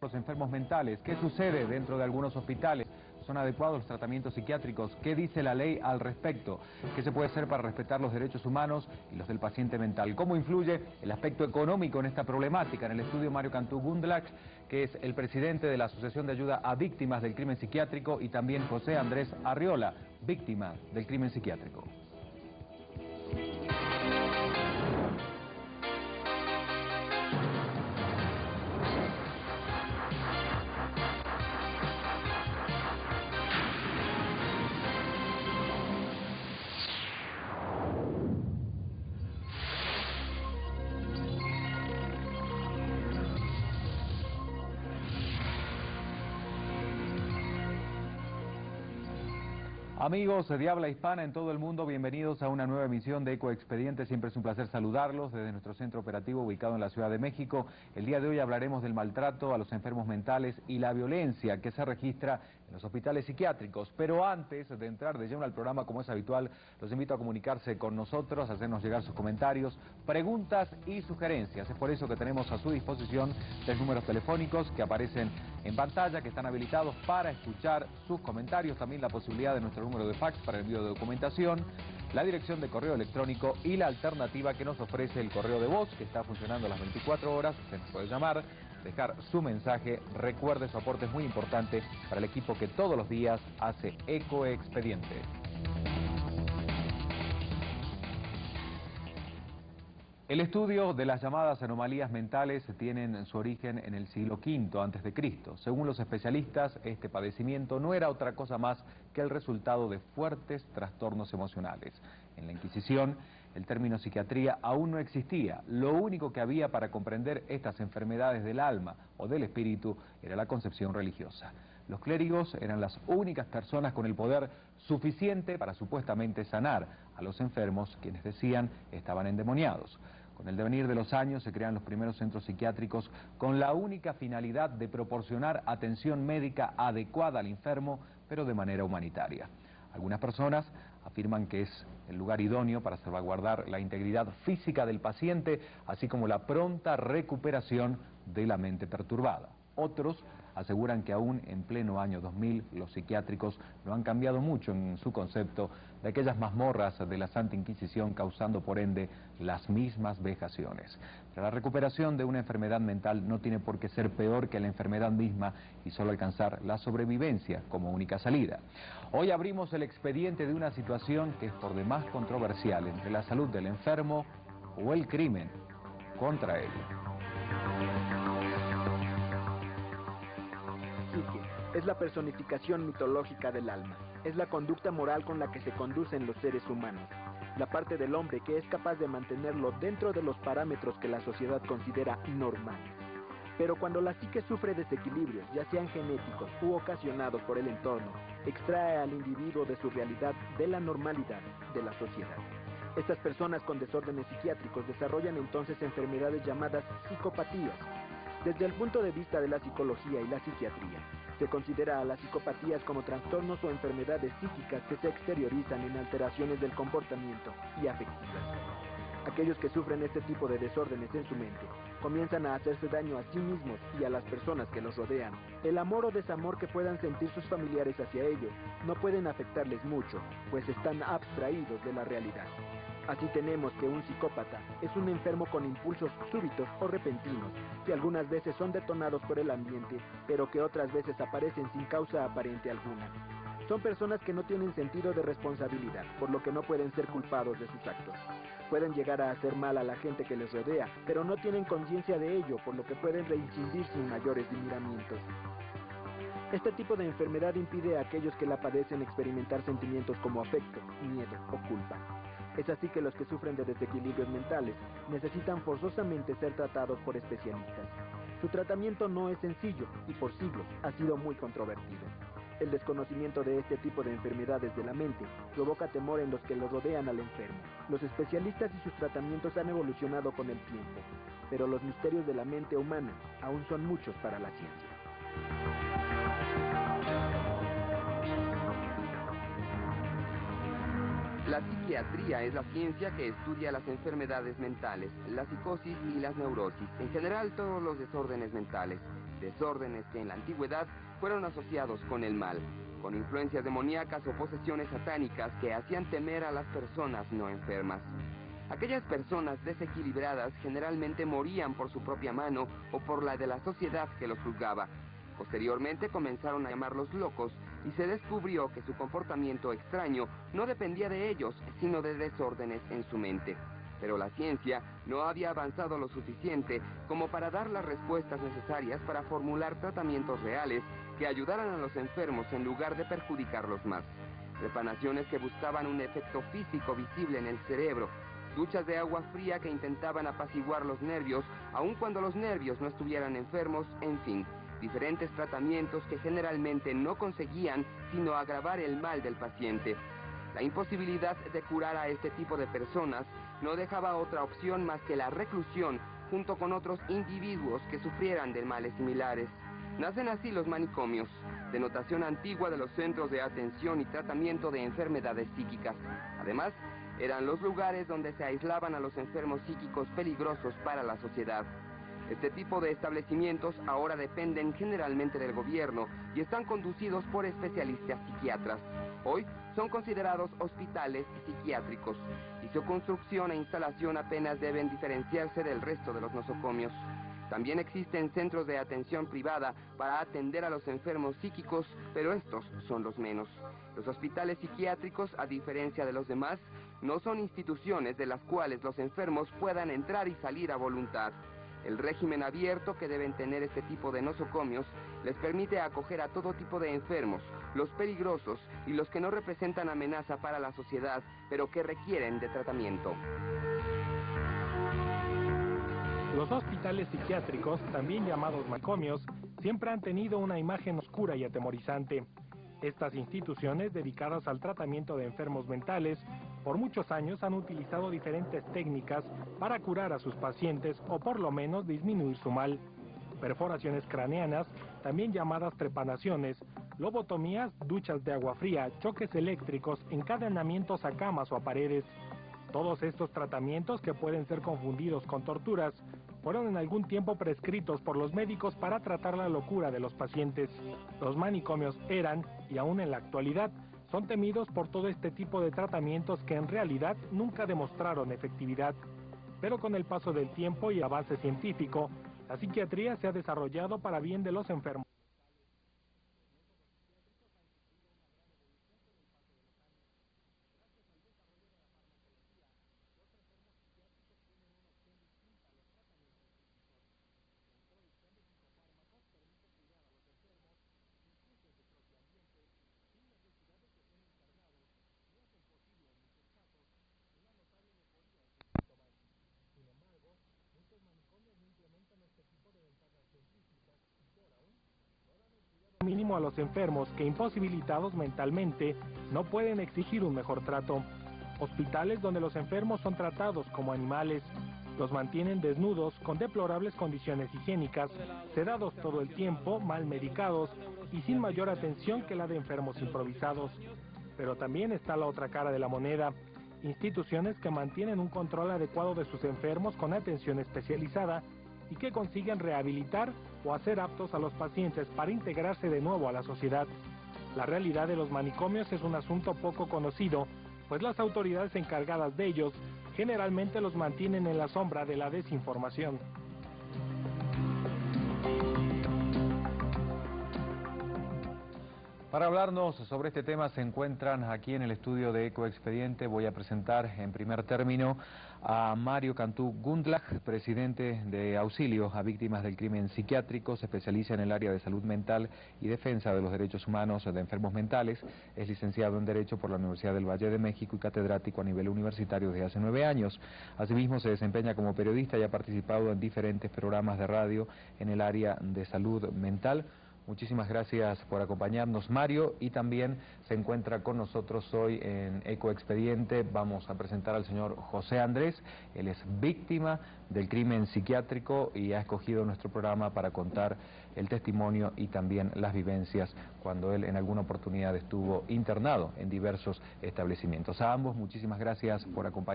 los enfermos mentales? ¿Qué sucede dentro de algunos hospitales? ¿Son adecuados los tratamientos psiquiátricos? ¿Qué dice la ley al respecto? ¿Qué se puede hacer para respetar los derechos humanos y los del paciente mental? ¿Cómo influye el aspecto económico en esta problemática? En el estudio Mario Cantú Gundlach, que es el presidente de la Asociación de Ayuda a Víctimas del Crimen Psiquiátrico, y también José Andrés Arriola, víctima del crimen psiquiátrico. Amigos de habla hispana en todo el mundo, bienvenidos a una nueva emisión de Ecoexpediente. Siempre es un placer saludarlos desde nuestro centro operativo ubicado en la Ciudad de México. El día de hoy hablaremos del maltrato a los enfermos mentales y la violencia que se registra en los hospitales psiquiátricos. Pero antes de entrar de lleno al programa, como es habitual, los invito a comunicarse con nosotros, a hacernos llegar sus comentarios, preguntas y sugerencias. Es por eso que tenemos a su disposición 3 números telefónicos que aparecen en pantalla, que están habilitados para escuchar sus comentarios. También la posibilidad de nuestro número de fax para envío de documentación, la dirección de correo electrónico y la alternativa que nos ofrece el correo de voz, que está funcionando a las 24 horas. Usted nos puede llamar, dejar su mensaje. Recuerde, su aporte es muy importante para el equipo que todos los días hace Ecoexpediente. El estudio de las llamadas anomalías mentales tienen su origen en el siglo V a.C. Según los especialistas, este padecimiento no era otra cosa más que el resultado de fuertes trastornos emocionales. En la Inquisición, el término psiquiatría aún no existía. Lo único que había para comprender estas enfermedades del alma o del espíritu era la concepción religiosa. Los clérigos eran las únicas personas con el poder suficiente para supuestamente sanar a los enfermos, quienes decían estaban endemoniados. Con el devenir de los años se crean los primeros centros psiquiátricos con la única finalidad de proporcionar atención médica adecuada al enfermo, pero de manera humanitaria. Algunas personas afirman que es el lugar idóneo para salvaguardar la integridad física del paciente, así como la pronta recuperación de la mente perturbada. Otros aseguran que aún en pleno año 2000 los psiquiátricos no han cambiado mucho en su concepto de aquellas mazmorras de la Santa Inquisición, causando por ende las mismas vejaciones. Pero la recuperación de una enfermedad mental no tiene por qué ser peor que la enfermedad misma y solo alcanzar la sobrevivencia como única salida. Hoy abrimos el expediente de una situación que es por demás controversial entre la salud del enfermo o el crimen contra él. Es la personificación mitológica del alma. Es la conducta moral con la que se conducen los seres humanos. La parte del hombre que es capaz de mantenerlo dentro de los parámetros que la sociedad considera normales. Pero cuando la psique sufre desequilibrios, ya sean genéticos u ocasionados por el entorno, extrae al individuo de su realidad, de la normalidad de la sociedad. Estas personas con desórdenes psiquiátricos desarrollan entonces enfermedades llamadas psicopatías. Desde el punto de vista de la psicología y la psiquiatría, se considera a las psicopatías como trastornos o enfermedades psíquicas que se exteriorizan en alteraciones del comportamiento y afectivas. Aquellos que sufren este tipo de desórdenes en su mente comienzan a hacerse daño a sí mismos y a las personas que los rodean. El amor o desamor que puedan sentir sus familiares hacia ellos no pueden afectarles mucho, pues están abstraídos de la realidad. Así tenemos que un psicópata es un enfermo con impulsos súbitos o repentinos, que algunas veces son detonados por el ambiente, pero que otras veces aparecen sin causa aparente alguna. Son personas que no tienen sentido de responsabilidad, por lo que no pueden ser culpados de sus actos. Pueden llegar a hacer mal a la gente que les rodea, pero no tienen conciencia de ello, por lo que pueden reincidir sin mayores miramientos. Este tipo de enfermedad impide a aquellos que la padecen experimentar sentimientos como afecto, miedo o culpa. Es así que los que sufren de desequilibrios mentales necesitan forzosamente ser tratados por especialistas. Su tratamiento no es sencillo y por siglos ha sido muy controvertido. El desconocimiento de este tipo de enfermedades de la mente provoca temor en los que lo rodean al enfermo. Los especialistas y sus tratamientos han evolucionado con el tiempo, pero los misterios de la mente humana aún son muchos para la ciencia. La psiquiatría es la ciencia que estudia las enfermedades mentales, la psicosis y las neurosis, en general todos los desórdenes mentales, desórdenes que en la antigüedad fueron asociados con el mal, con influencias demoníacas o posesiones satánicas que hacían temer a las personas no enfermas. Aquellas personas desequilibradas generalmente morían por su propia mano o por la de la sociedad que los juzgaba. Posteriormente comenzaron a llamarlos locos y se descubrió que su comportamiento extraño no dependía de ellos, sino de desórdenes en su mente. Pero la ciencia no había avanzado lo suficiente como para dar las respuestas necesarias para formular tratamientos reales que ayudaran a los enfermos en lugar de perjudicarlos más. Trepanaciones que buscaban un efecto físico visible en el cerebro, duchas de agua fría que intentaban apaciguar los nervios, aun cuando los nervios no estuvieran enfermos, en fin, diferentes tratamientos que generalmente no conseguían sino agravar el mal del paciente. La imposibilidad de curar a este tipo de personas no dejaba otra opción más que la reclusión junto con otros individuos que sufrieran de males similares. Nacen así los manicomios, denotación antigua de los centros de atención y tratamiento de enfermedades psíquicas. Además, eran los lugares donde se aislaban a los enfermos psíquicos peligrosos para la sociedad. Este tipo de establecimientos ahora dependen generalmente del gobierno y están conducidos por especialistas psiquiatras. Hoy son considerados hospitales psiquiátricos y su construcción e instalación apenas deben diferenciarse del resto de los nosocomios. También existen centros de atención privada para atender a los enfermos psíquicos, pero estos son los menos. Los hospitales psiquiátricos, a diferencia de los demás, no son instituciones de las cuales los enfermos puedan entrar y salir a voluntad. El régimen abierto que deben tener este tipo de nosocomios les permite acoger a todo tipo de enfermos, los peligrosos y los que no representan amenaza para la sociedad, pero que requieren de tratamiento. Los hospitales psiquiátricos, también llamados manicomios, siempre han tenido una imagen oscura y atemorizante. Estas instituciones, dedicadas al tratamiento de enfermos mentales, por muchos años han utilizado diferentes técnicas para curar a sus pacientes o por lo menos disminuir su mal. Perforaciones craneanas, también llamadas trepanaciones, lobotomías, duchas de agua fría, choques eléctricos, encadenamientos a camas o a paredes. Todos estos tratamientos, que pueden ser confundidos con torturas, fueron en algún tiempo prescritos por los médicos para tratar la locura de los pacientes. Los manicomios eran, y aún en la actualidad, son temidos por todo este tipo de tratamientos que en realidad nunca demostraron efectividad. Pero con el paso del tiempo y el avance científico, la psiquiatría se ha desarrollado para bien de los enfermos. Mínimo a los enfermos que, imposibilitados mentalmente, no pueden exigir un mejor trato. Hospitales donde los enfermos son tratados como animales, los mantienen desnudos, con deplorables condiciones higiénicas, sedados todo el tiempo, mal medicados y sin mayor atención que la de enfermos improvisados. Pero también está la otra cara de la moneda: instituciones que mantienen un control adecuado de sus enfermos con atención especializada y que consiguen rehabilitar o hacer aptos a los pacientes para integrarse de nuevo a la sociedad. La realidad de los manicomios es un asunto poco conocido, pues las autoridades encargadas de ellos generalmente los mantienen en la sombra de la desinformación. Para hablarnos sobre este tema se encuentran aquí en el estudio de Ecoexpediente. Voy a presentar en primer término a Mario Cantú Gundlach, presidente de Auxilio a Víctimas del Crimen Psiquiátrico. Se especializa en el área de salud mental y defensa de los derechos humanos de enfermos mentales. Es licenciado en Derecho por la Universidad del Valle de México y catedrático a nivel universitario desde hace 9 años. Asimismo se desempeña como periodista y ha participado en diferentes programas de radio en el área de salud mental. Muchísimas gracias por acompañarnos, Mario, y también se encuentra con nosotros hoy en Ecoexpediente. Vamos a presentar al señor José Andrés. Él es víctima del crimen psiquiátrico y ha escogido nuestro programa para contar el testimonio y también las vivencias cuando él en alguna oportunidad estuvo internado en diversos establecimientos. A ambos, muchísimas gracias por acompañarnos.